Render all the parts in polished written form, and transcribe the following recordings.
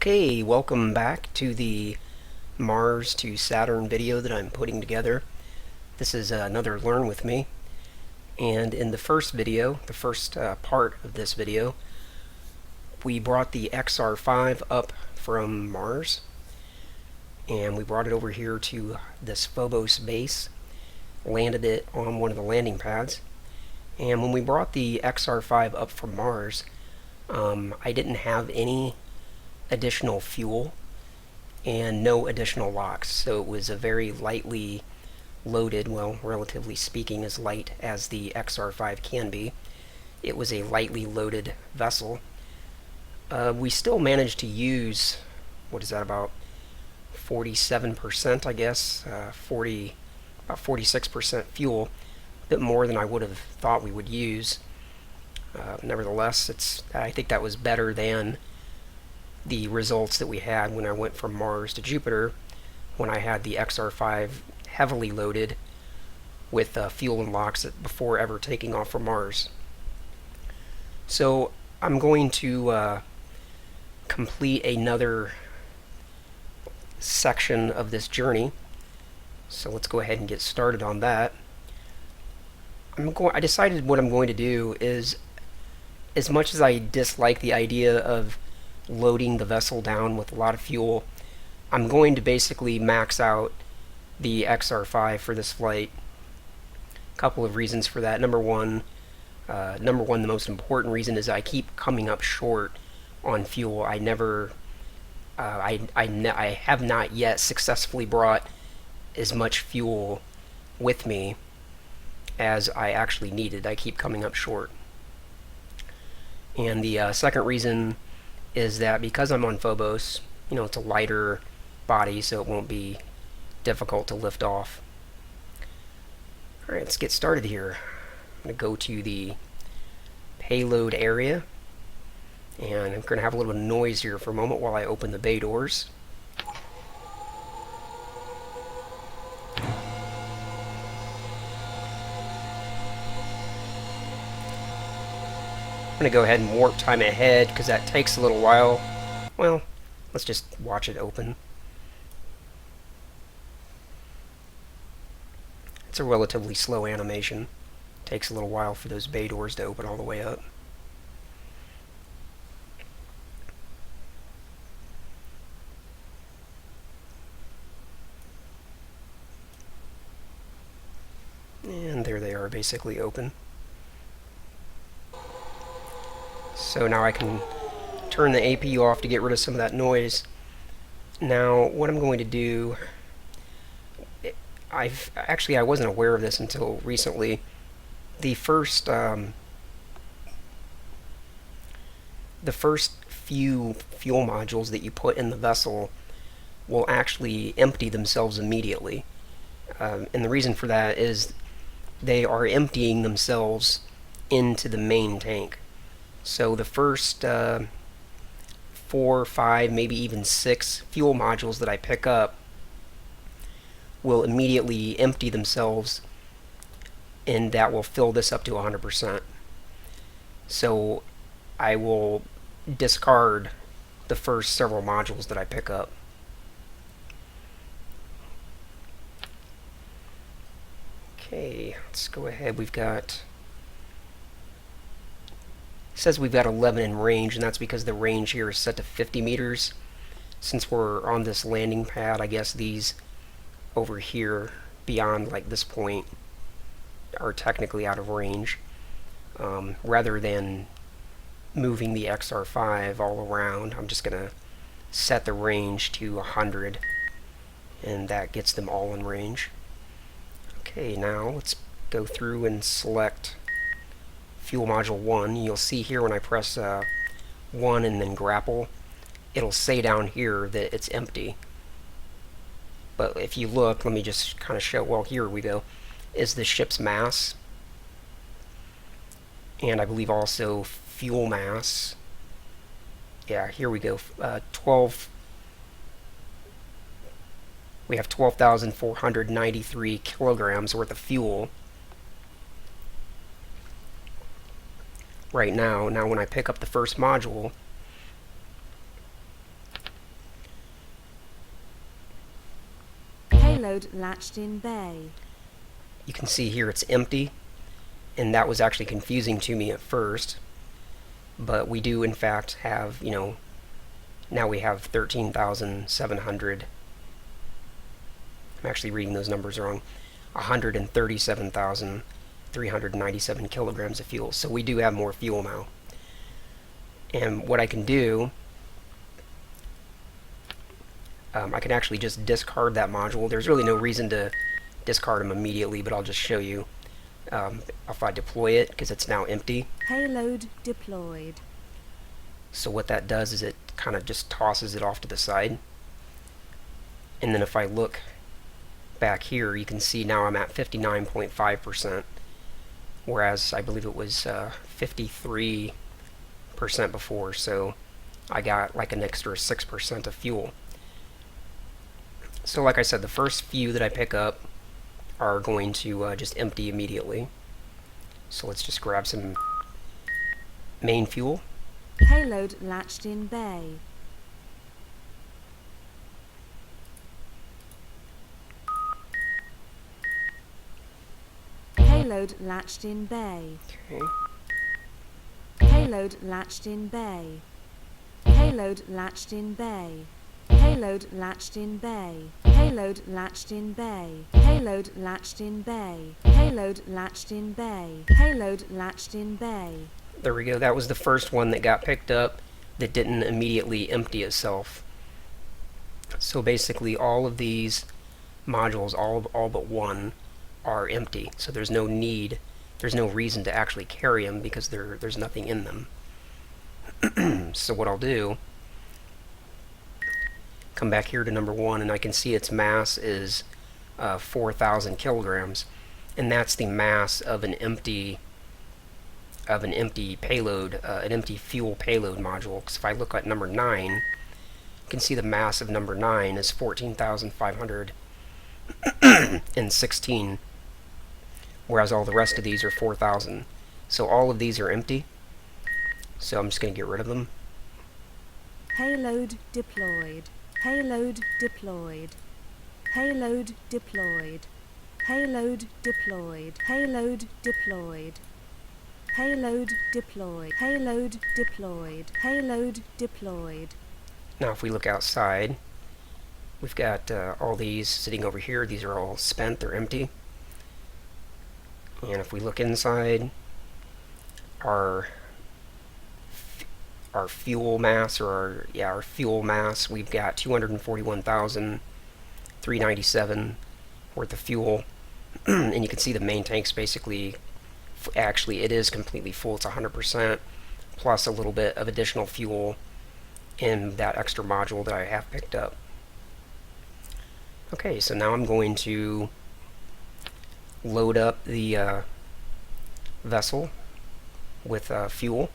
Okay, welcome back to the Mars to Saturn video that I'm putting together. This is another Learn With Me, and in the first video, the first part of this video, we brought the XR5 up from Mars, and we brought it over here to this Phobos base, landed it on one of the landing pads, and when we brought the XR5 up from Mars, I didn't have any additional fuel and no additional locks, so it was a very lightly loaded, well, relatively speaking, as light as the XR5 can be. It was a lightly loaded vessel. We still managed to use, what is that, about 47%, I guess, about 46% fuel, a bit more than I would have thought we would use. Nevertheless, I think that was better than the results that we had when I went from Mars to Jupiter, when I had the XR5 heavily loaded with fuel and locks before ever taking off from Mars. So I'm going to complete another section of this journey. So let's go ahead and get started on that. I decided what I'm going to do is, as much as I dislike the idea of loading the vessel down with a lot of fuel, I'm going to basically max out the XR5 for this flight. A couple of reasons for that. Number one, the most important reason is I keep coming up short on fuel. I have not yet successfully brought as much fuel with me as I actually needed. I keep coming up short. And the second reason is that because I'm on Phobos, it's a lighter body, so it won't be difficult to lift off. Alright, let's get started here. I'm going to go to the payload area, and I'm going to have a little bit of noise here for a moment while I open the bay doors. I'm going to go ahead and warp time ahead because that takes a little while. Well, let's just watch it open. It's a relatively slow animation. Takes a little while for those bay doors to open all the way up. And there they are, basically open. So now I can turn the APU off to get rid of some of that noise. Now, what I'm going to do, I wasn't aware of this until recently. The first few fuel modules that you put in the vessel will actually empty themselves immediately. And the reason for that is they are emptying themselves into the main tank. So the first 4, 5, maybe even 6 fuel modules that I pick up will immediately empty themselves, and that will fill this up to 100%. So I will discard the first several modules that I pick up. Okay, let's go ahead. It says we've got 11 in range, and that's because the range here is set to 50 meters. Since we're on this landing pad, I guess these over here, beyond like this point, are technically out of range. Rather than moving the XR5 all around, I'm just going to set the range to 100, and that gets them all in range. Okay, now let's go through and select fuel module 1. You'll see here when I press 1 and then grapple, it'll say down here that it's empty. But if you look, let me just kind of show, well, here we go, is the ship's mass, and I believe also fuel mass. Yeah, here we go, we have 12,493 kilograms worth of fuel right now. Now when I pick up the first module, Payload latched in bay. You can see here it's empty, and that was actually confusing to me at first. But we do in fact have, now we have 13,700. I'm actually reading those numbers wrong. 137,397 kilograms of fuel. So we do have more fuel now. And what I can do, I can actually just discard that module. There's really no reason to discard them immediately, but I'll just show you if I deploy it, because it's now empty. Payload deployed. So what that does is it kind of just tosses it off to the side. And then if I look back here, you can see now I'm at 59.5%, whereas I believe it was 53% before, so I got like an extra 6% of fuel. So like I said, the first few that I pick up are going to just empty immediately. So let's just grab some main fuel. Payload latched in bay. Payload latched in bay. Okay. Payload latched in bay. Payload latched in bay. Payload latched in bay. Payload latched in bay. Payload latched in bay. Payload latched in bay. Payload latched in bay. There we go. That was the first one that got picked up that didn't immediately empty itself. So basically all of these modules, all but one, are empty. So there's no need, there's no reason to actually carry them because there's nothing in them. So what I'll do, come back here to number 1, and I can see its mass is 4,000 kilograms, and that's the mass of an empty payload, an empty fuel payload module. Because if I look at number 9, you can see the mass of number 9 is 14,516, whereas all the rest of these are 4,000. So all of these are empty. So I'm just going to get rid of them. Payload deployed. Payload deployed. Payload deployed. Payload deployed. Payload deployed. Payload deployed. Payload deployed. Payload deployed. Now if we look outside, we've got all these sitting over here. These are all spent, they're empty. And if we look inside, our fuel mass, or our fuel mass, we've got 241,397 worth of fuel. And you can see the main tank's basically, actually it is completely full. It's 100% plus a little bit of additional fuel in that extra module that I have picked up. Okay, so now I'm going to load up the vessel with fuel.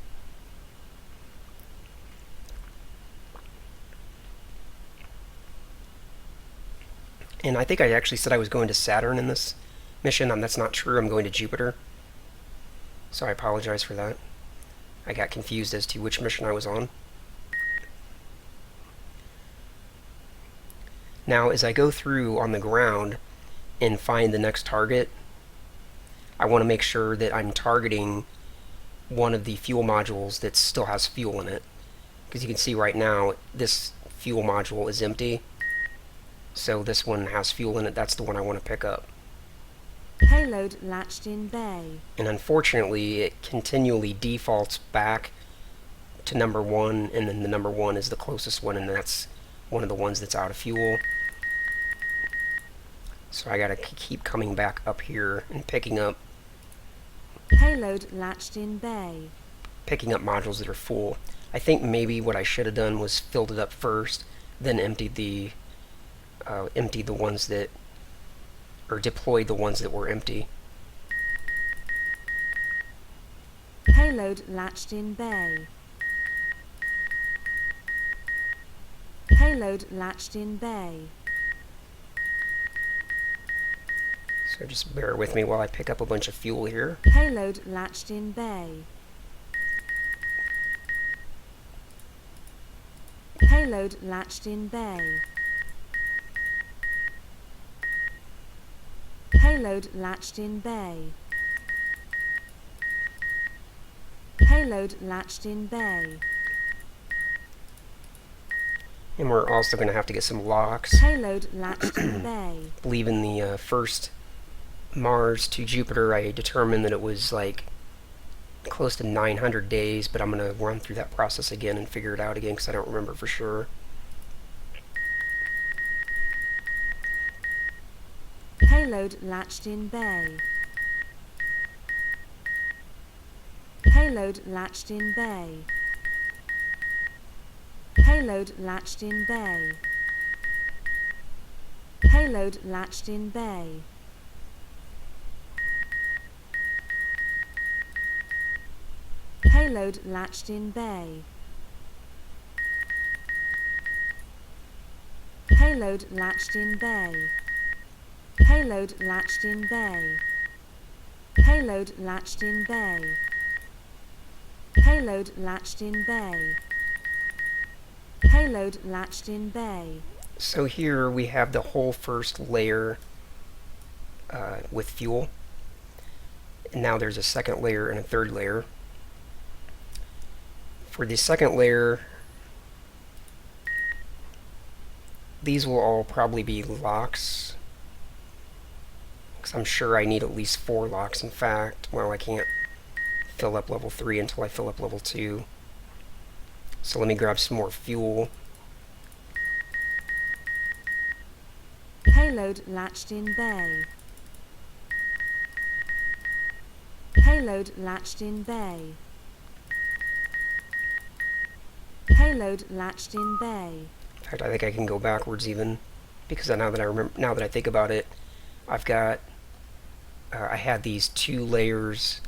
And I think I actually said I was going to Saturn in this mission. That's not true. I'm going to Jupiter. So I apologize for that. I got confused as to which mission I was on. Now, as I go through on the ground and find the next target, I want to make sure that I'm targeting one of the fuel modules that still has fuel in it. Because you can see right now, this fuel module is empty. So this one has fuel in it. That's the one I want to pick up. Payload latched in bay. And unfortunately, it continually defaults back to number 1, and then the number 1 is the closest one, and that's one of the ones that's out of fuel. So I gotta keep coming back up here and picking up Payload latched in bay. Picking up modules that are full. I think maybe what I should have done was filled it up first, then emptied the ones that, or deployed the ones that were empty. Payload latched in bay. Payload latched in bay. So just bear with me while I pick up a bunch of fuel here. Payload latched in bay. Payload latched in bay. Payload latched in bay. Payload latched in bay. And we're also going to have to get some locks. Payload latched in bay. I believe in the first Mars to Jupiter, I determined that it was like close to 900 days, but I'm going to run through that process again and figure it out again because I don't remember for sure. Payload latched in bay. Payload latched in bay. Payload latched in bay. Payload latched in bay. Payload latched in bay. Payload latched in bay. Payload latched in bay. Payload latched in bay. Payload latched in bay. Payload latched in bay. So here we have the whole first layer with fuel. And now there's a second layer and a third layer. For the second layer, these will all probably be locks, because I'm sure I need at least 4 locks. In fact, well, I can't fill up level 3 until I fill up level 2. So let me grab some more fuel. Payload latched in bay. Payload latched in bay. Payload latched in bay. In fact, I think I can go backwards even, because now that I think about it, I've got I had these 2 layers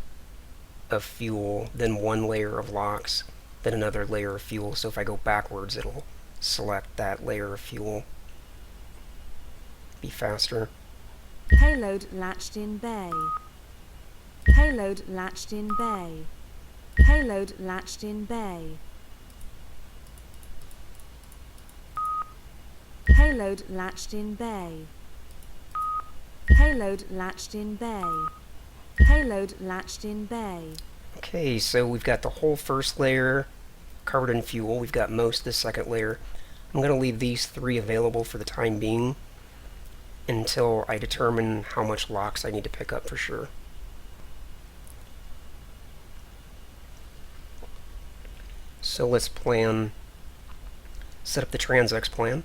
of fuel, then 1 layer of locks, then another layer of fuel. So if I go backwards, it'll select that layer of fuel. Be faster. Payload latched in bay. Payload latched in bay. Payload latched in bay. Payload latched in bay. Payload latched in bay. Payload latched in bay. Okay, so we've got the whole first layer covered in fuel. We've got most of the second layer. I'm going to leave these 3 available for the time being until I determine how much locks I need to pick up for sure. So let's set up the TransX plan.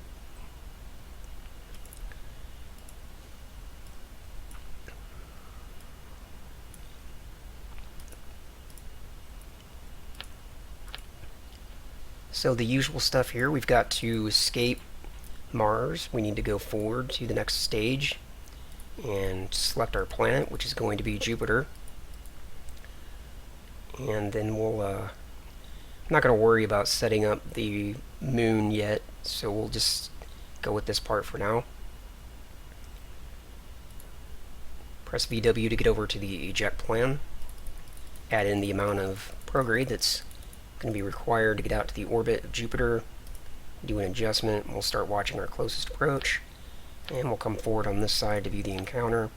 So the usual stuff here, we've got to escape Mars. We need to go forward to the next stage and select our planet, which is going to be Jupiter. And then I'm not going to worry about setting up the moon yet, so we'll just go with this part for now. Press VW to get over to the eject plan. Add in the amount of prograde that's going to be required to get out to the orbit of Jupiter. Do an adjustment. We'll start watching our closest approach, and we'll come forward on this side to view the encounter.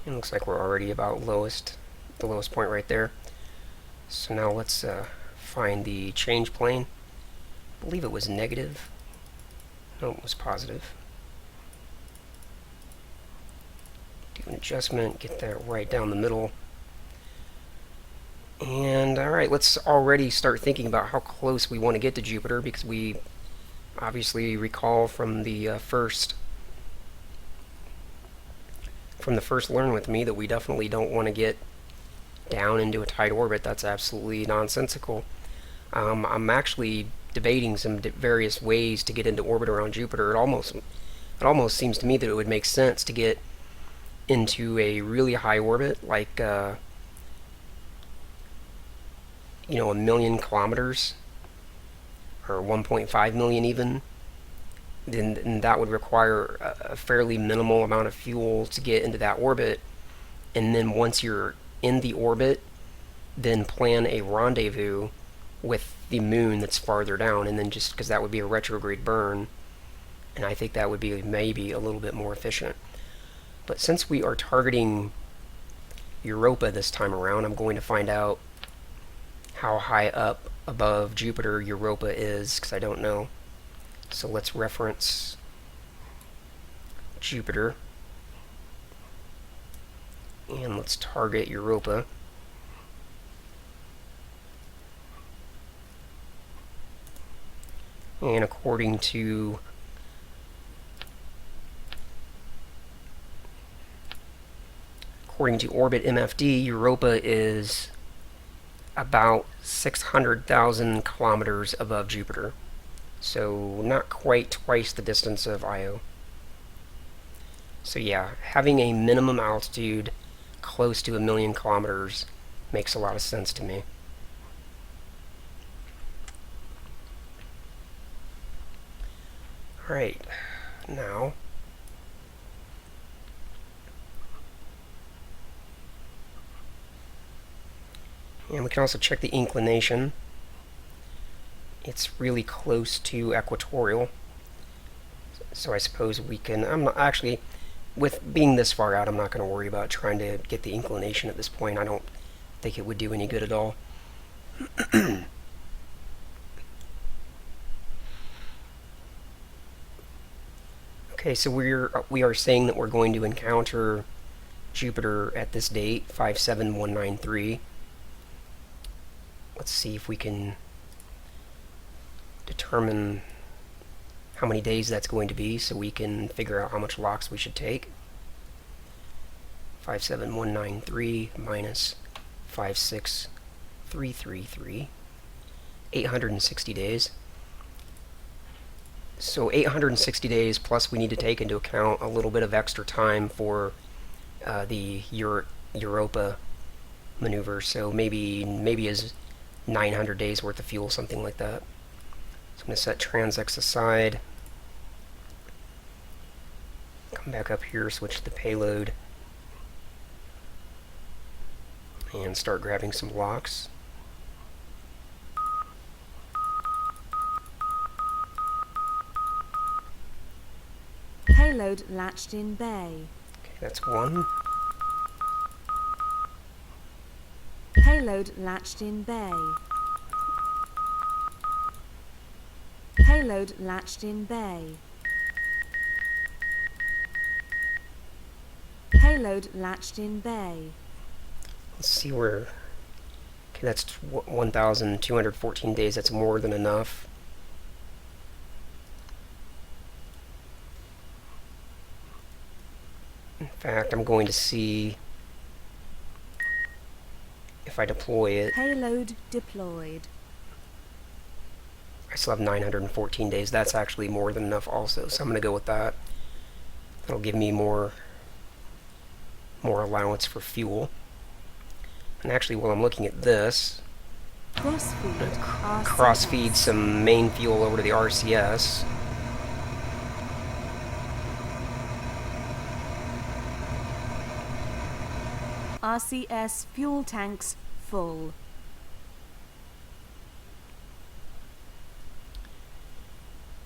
It looks like we're already about the lowest point right there. So now let's find the change plane. I believe it was negative. No, it was positive. Do an adjustment, get that right down the middle. And alright, let's already start thinking about how close we want to get to Jupiter, because we obviously recall from the first Learn With Me that we definitely don't want to get down into a tight orbit. That's absolutely nonsensical. I'm actually debating some various ways to get into orbit around Jupiter. It almost seems to me that it would make sense to get into a really high orbit, like 1,000,000 kilometers, or 1.5 million even. Then that would require a fairly minimal amount of fuel to get into that orbit. And then once you're in the orbit, then plan a rendezvous with the moon that's farther down, and then just because that would be a retrograde burn, and I think that would be maybe a little bit more efficient. But since we are targeting Europa this time around, I'm going to find out how high up above Jupiter Europa is, because I don't know. So let's reference Jupiter, and let's target Europa. And according to Orbit MFD, Europa is about 600,000 kilometers above Jupiter. So not quite twice the distance of Io. So yeah, having a minimum altitude close to 1,000,000 kilometers makes a lot of sense to me. Alright, now and we can also check the inclination. It's really close to equatorial, so I suppose we can, I'm not actually, with being this far out, I'm not going to worry about trying to get the inclination at this point. I don't think it would do any good at all. Okay, so we are saying that we're going to encounter Jupiter at this date, 57193. Let's see if we can determine how many days that's going to be so we can figure out how much LOX we should take. 57193 minus 56333, 860 days. So 860 days, plus we need to take into account a little bit of extra time for the Europa maneuver, so maybe is 900 days worth of fuel, something like that. So I'm going to set TransX aside, come back up here, switch to the payload, and start grabbing some LOX. Payload latched in bay. Okay, that's one. Payload latched in bay. Payload latched in bay. Payload latched in bay. Let's see where... Okay, that's 1,214 days. That's more than enough. In fact, I'm going to see if I deploy it. Payload deployed. I still have 914 days. That's actually more than enough also, so I'm going to go with that. That'll give me more allowance for fuel. And actually, while I'm looking at this, cross-feed some main fuel over to the RCS. RCS fuel tanks full.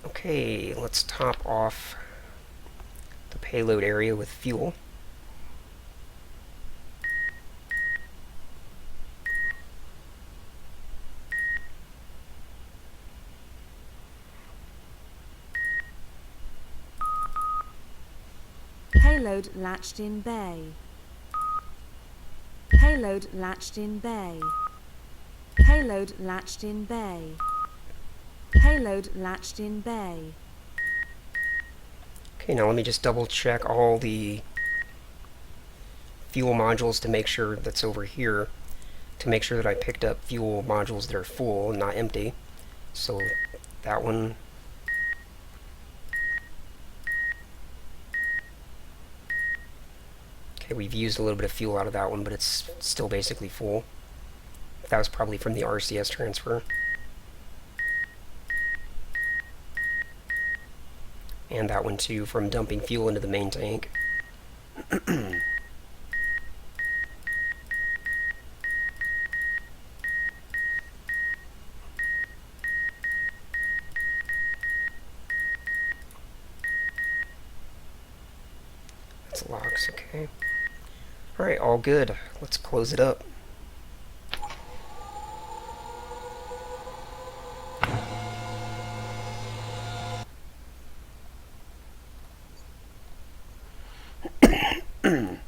Okay, let's top off the payload area with fuel. Payload latched in bay. Payload latched in bay. Payload latched in bay. Payload latched in bay. Okay, now let me just double check all the fuel modules to make sure that's over here, to make sure that I picked up fuel modules that are full and not empty. So that one. Okay, we've used a little bit of fuel out of that one, but it's still basically full. That was probably from the RCS transfer. And that one too, from dumping fuel into the main tank. It's locks, okay. Alright, all good. Let's close it up. Looks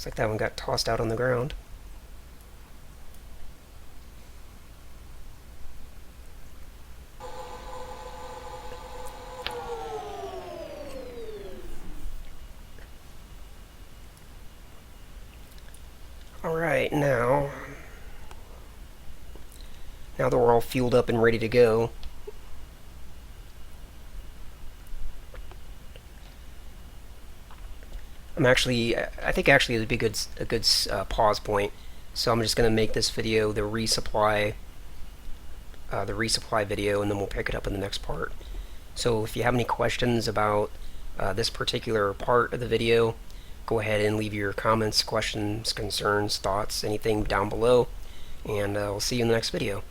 like that one got tossed out on the ground. Alright, now that we're all fueled up and ready to go, I think actually it would be a good pause point. So I'm just going to make this video the resupply video, and then we'll pick it up in the next part. So if you have any questions about this particular part of the video, go ahead and leave your comments, questions, concerns, thoughts, anything down below, and we'll see you in the next video.